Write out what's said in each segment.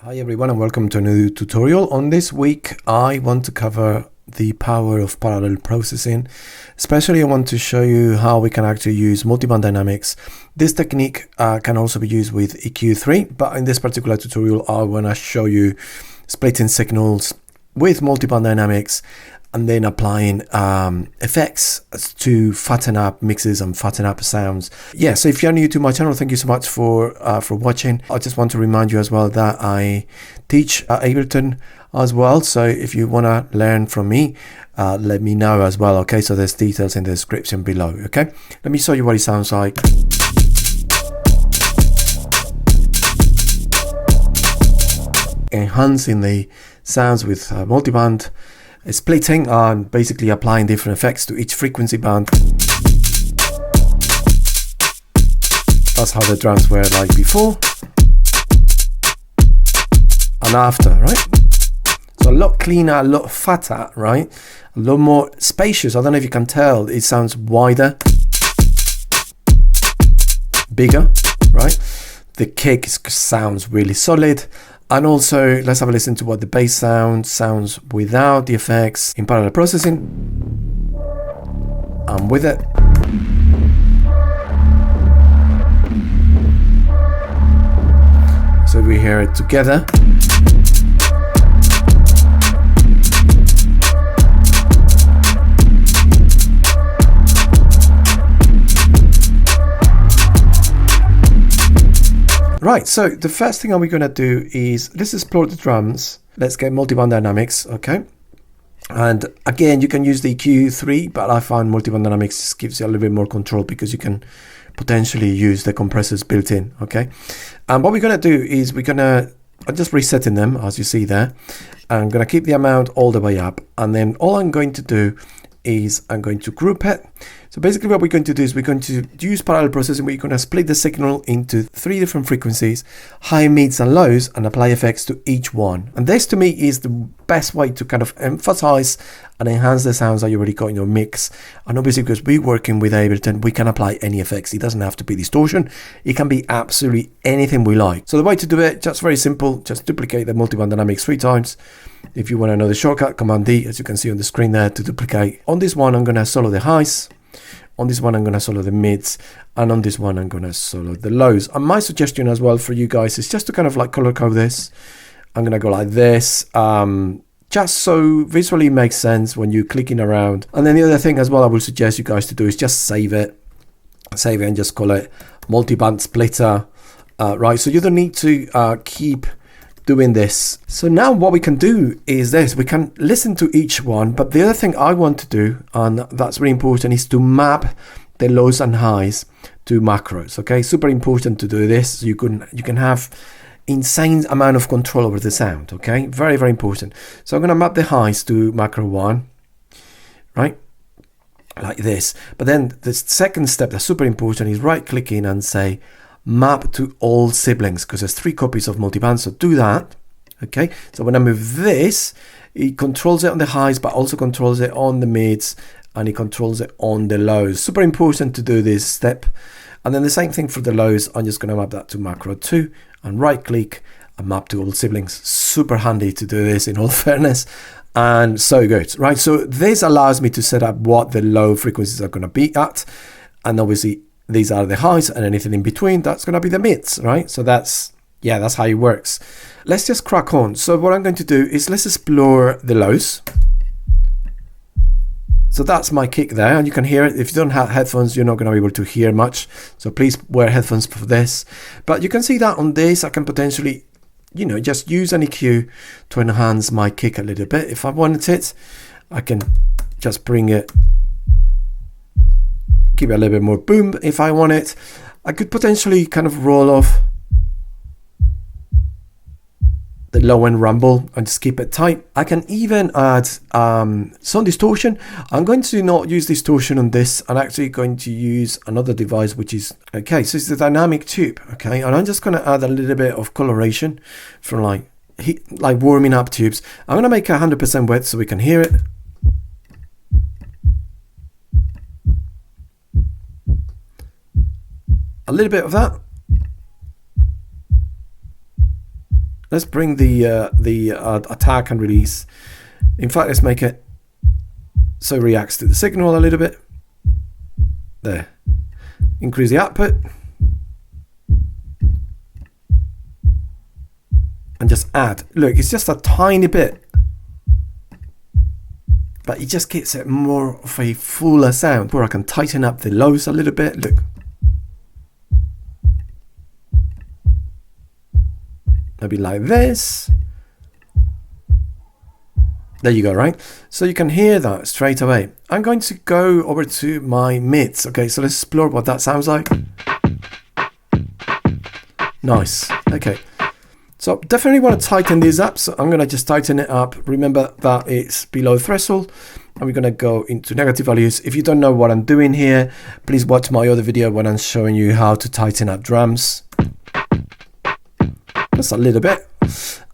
Hi everyone and welcome to a new tutorial. On this week I want to cover the power of parallel processing. Especially I want to show you how we can actually use multiband dynamics. This technique can also be used with EQ3, but in this particular tutorial I want to show you splitting signals with multiband dynamics and then applying effects to fatten up mixes and fatten up sounds. Yeah, so if you're new to my channel, thank you so much for watching. I just want to remind you as well that I teach at Ableton as well. So if you want to learn from me, let me know as well. Okay, so there's details in the description below. Okay, let me show you what it sounds like. Enhancing the sounds with multiband splitting and basically applying different effects to each frequency band. That's how the drums were like before and after, right? So a lot cleaner, a lot fatter, right? A lot more spacious. I don't know if you can tell, it sounds wider, bigger, right? The kick sounds really solid. And also, let's have a listen to what the bass sounds without the effects in parallel processing and with it. So we hear it together. Right, so the first thing we're going to do is let's explore the drums. Let's get multiband dynamics, okay? And again, you can use the EQ3, but I find multiband dynamics gives you a little bit more control because you can potentially use the compressors built in, okay? And what we're going to do is I'm just resetting them as you see there. I'm going to keep the amount all the way up, and then all I'm going to do is I'm going to group it. So basically what we're going to do is we're going to use parallel processing. We're going to split the signal into 3 different frequencies, high, mids and lows, and apply effects to each one. And this to me is the best way to kind of emphasize and enhance the sounds that you already got in your mix. And obviously because we're working with Ableton, we can apply any effects. It doesn't have to be distortion. It can be absolutely anything we like. So the way to do it, just very simple, just duplicate the multiband dynamics 3 times. If you want to know the shortcut, Command D, as you can see on the screen there, to duplicate. On this one, I'm going to solo the highs. On this one, I'm going to solo the mids. And on this one, I'm going to solo the lows. And my suggestion as well for you guys is just to kind of like color code this. I'm going to go like this, just so visually it makes sense when you're clicking around. And then the other thing as well I would suggest you guys to do is just save it. Save it and just call it multiband splitter. Right, so you don't need to keep doing this. So now what we can do is this, we can listen to each one, but the other thing I want to do, and that's really important, is to map the lows and highs to macros. Okay, super important to do this. So you can have insane amount of control over the sound. Okay, very, very important. So I'm going to map the highs to macro 1, right, like this. But then the second step that's super important is right clicking and say map to all siblings, because there's 3 copies of multiband, so do that. Okay, so when I move this, it controls it on the highs but also controls it on the mids, and it controls it on the lows. Super important to do this step. And then the same thing for the lows. I'm just going to map that to macro 2 and right click and map to all siblings. Super handy to do this in all fairness, and so good, right? So this allows me to set up what the low frequencies are going to be at, and obviously these are the highs, and anything in between, that's going to be the mids, right? So that's how it works. Let's just crack on. So what I'm going to do is let's explore the lows. So that's my kick there, and you can hear it. If you don't have headphones, you're not going to be able to hear much. So please wear headphones for this. But you can see that on this, I can potentially, just use an EQ to enhance my kick a little bit. If I wanted it, I can just bring it, give it a little bit more boom if I want it. I could potentially kind of roll off the low end rumble and just keep it tight. I can even add some distortion. I'm going to not use distortion on this. I'm actually going to use another device, which is, okay, so it's the dynamic tube, okay? And I'm just going to add a little bit of coloration from like warming up tubes. I'm going to make 100% wet so we can hear it. A little bit of that. Let's bring the attack and release. In fact, let's make it so it reacts to the signal a little bit. There. Increase the output. And just add. Look, it's just a tiny bit. But it just gives it more of a fuller sound. Where I can tighten up the lows a little bit. Look. Maybe like this. There you go, right? So you can hear that straight away. I'm going to go over to my mids. Okay, so let's explore what that sounds like. Nice. Okay. So definitely want to tighten these up. So I'm going to just tighten it up. Remember that it's below threshold. And we're going to go into negative values. If you don't know what I'm doing here, please watch my other video when I'm showing you how to tighten up drums. Just a little bit.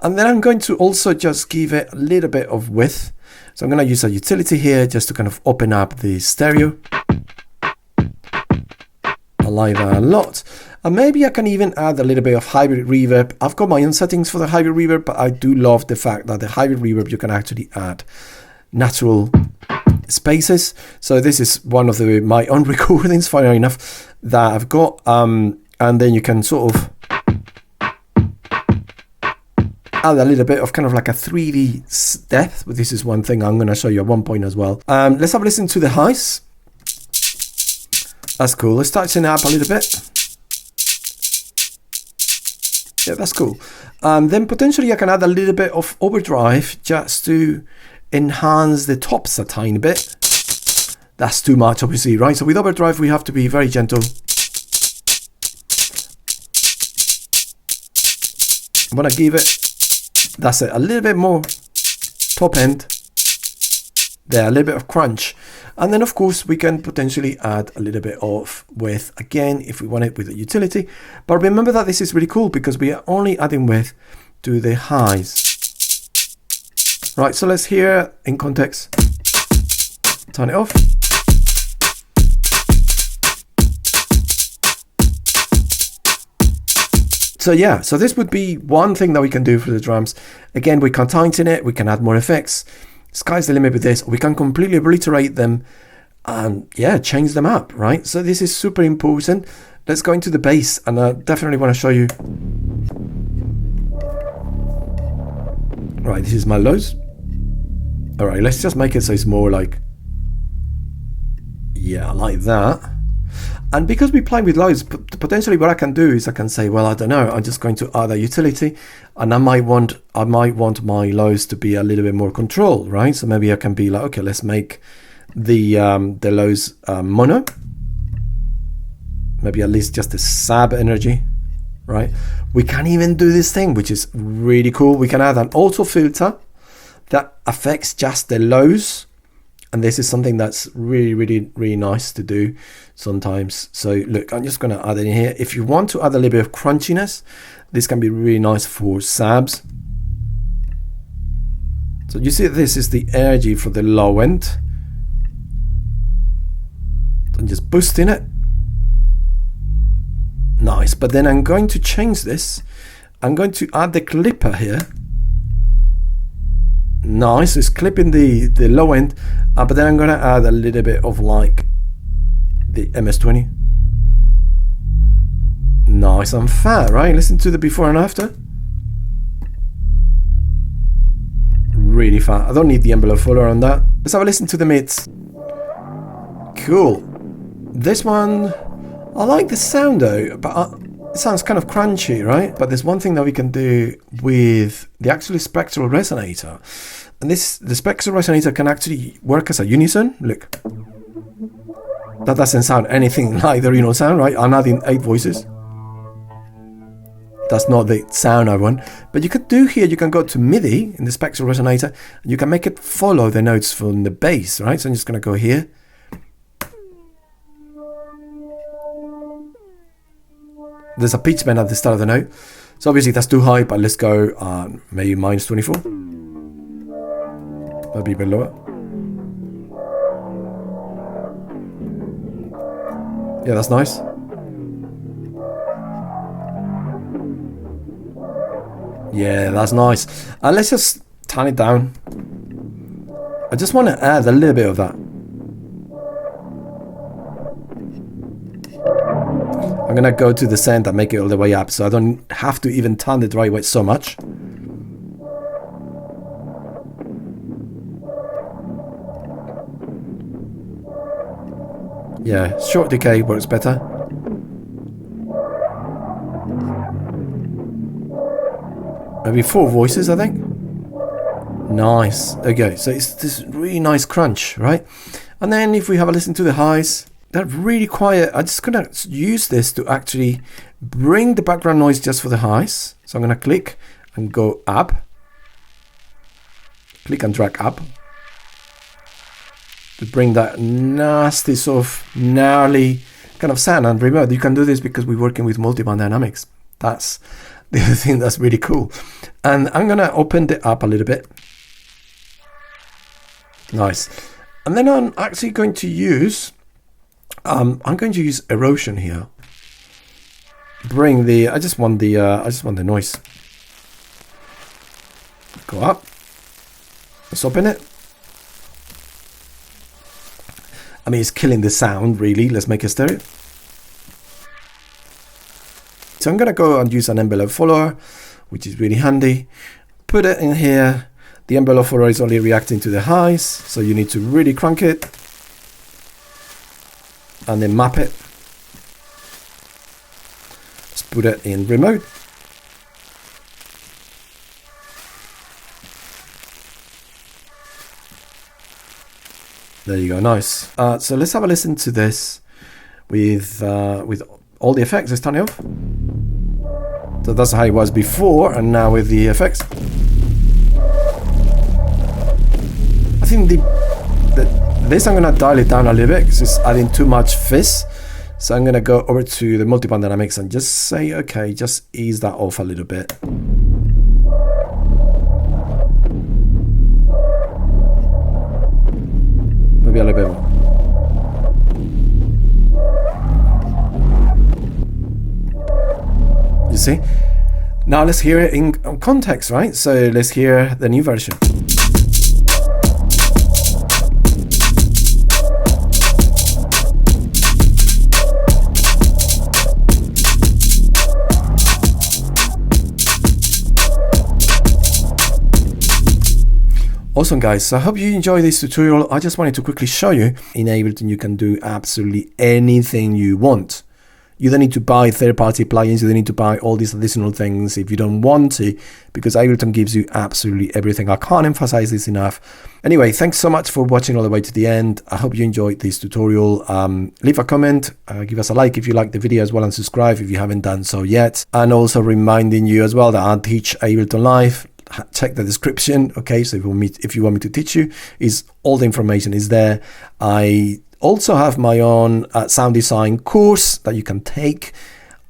And then I'm going to also just give it a little bit of width. So I'm going to use a utility here just to kind of open up the stereo. I like that a lot. And maybe I can even add a little bit of hybrid reverb. I've got my own settings for the hybrid reverb, but I do love the fact that the hybrid reverb, you can actually add natural spaces. So this is one of my own recordings, funny enough, that I've got. And then you can sort of add a little bit of kind of like a 3D depth. But this is one thing I'm going to show you at one point as well. Let's have a listen to the highs. That's cool. Let's tighten it up a little bit. Yeah, that's cool. Then potentially I can add a little bit of overdrive just to enhance the tops a tiny bit. That's too much, obviously, right? So with overdrive, we have to be very gentle. I'm gonna give it, that's it, a little bit more top end. There, a little bit of crunch. And then of course we can potentially add a little bit of width again if we want it with a utility. But remember that this is really cool because we are only adding width to the highs. Right, so let's hear in context. Turn it off. So yeah, so this would be one thing that we can do for the drums. Again, we can tighten it, we can add more effects. Sky's the limit with this. We can completely obliterate them and yeah, change them up, right? So this is super important. Let's go into the bass, and I definitely want to show you. Right, this is my lows. All right, let's just make it so it's more like, yeah, like that. And because we're playing with lows, potentially what I can do is I can say, well, I don't know, I'm just going to add a utility, and I might want my lows to be a little bit more controlled, right? So maybe I can be like, okay, let's make the lows mono, maybe at least just the sub energy, right? We can even do this thing, which is really cool. We can add an auto filter that affects just the lows. And this is something that's really, really, really nice to do sometimes. So look, I'm just going to add it in here. If you want to add a little bit of crunchiness, this can be really nice for subs. So you see this is the energy for the low end. I'm just boosting it. Nice. But then I'm going to change this. I'm going to add the clipper here. Nice, it's clipping the low end, but then I'm going to add a little bit of like the MS-20. Nice and fat, right? Listen to the before and after. Really fat. I don't need the envelope fuller on that. Let's have a listen to the mids. Cool. This one, I like the sound though, but it sounds kind of crunchy, right? But there's one thing that we can do with the actually spectral resonator. And the spectral resonator can actually work as a unison. Look. That doesn't sound anything like the Reno sound, right? I'm adding 8 voices. That's not the sound I want. But you could do here, you can go to MIDI in the spectral resonator, and you can make it follow the notes from the bass, right? So I'm just going to go here. There's a pitch bend at the start of the note. So obviously that's too high, but let's go maybe minus 24. Maybe a bit lower. Yeah, that's nice. Yeah, that's nice. And let's just turn it down. I just want to add a little bit of that. I'm gonna go to the send and make it all the way up, so I don't have to even turn the dry wet so much. Yeah, short decay works better. Maybe 4 voices, I think. Nice. Okay, so it's this really nice crunch, right? And then if we have a listen to the highs, they're really quiet. I'm just gonna use this to actually bring the background noise just for the highs. So I'm gonna click and go up. Click and drag up. To bring that nasty sort of gnarly kind of sound. And remember, you can do this because we're working with multiband dynamics. That's the other thing that's really cool. And I'm gonna open it up a little bit. Nice. And then I'm actually going to use erosion here. Bring the I just want the noise. Go up. Let's open it. I mean, it's killing the sound, really. Let's make a stereo. So I'm going to go and use an envelope follower, which is really handy. Put it in here. The envelope follower is only reacting to the highs, so you need to really crank it. And then map it. Let's put it in remote. There you go, nice. So let's have a listen to this with all the effects. Let's turn it off. So that's how it was before, and now with the effects. I think this I'm gonna dial it down a little bit because it's adding too much fizz. So I'm gonna go over to the multiband dynamics and just say, okay, just ease that off a little bit. Maybe a little bit more. You see? Now let's hear it in context, right? So let's hear the new version. Awesome, guys. So I hope you enjoy this tutorial. I just wanted to quickly show you in Ableton you can do absolutely anything you want. You don't need to buy third-party plugins. You don't need to buy all these additional things if you don't want to, because Ableton gives you absolutely everything. I can't emphasize this enough. Anyway, thanks so much for watching all the way to the end. I hope you enjoyed this tutorial. Leave a comment, give us a like if you like the video as well, and subscribe if you haven't done so yet. And also reminding you as well that I teach Ableton Live. Check the description, okay? So if you want me to teach you, all the information is there. I also have my own sound design course that you can take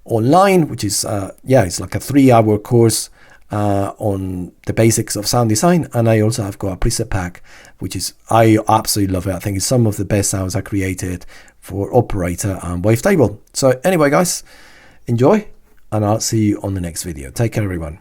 online, which is it's like a 3-hour course on the basics of sound design. And I also have got a preset pack, which is, I absolutely love it. I think it's some of the best sounds I created for Operator and Wavetable. So anyway, guys, enjoy, and I'll see you on the next video. Take care, everyone.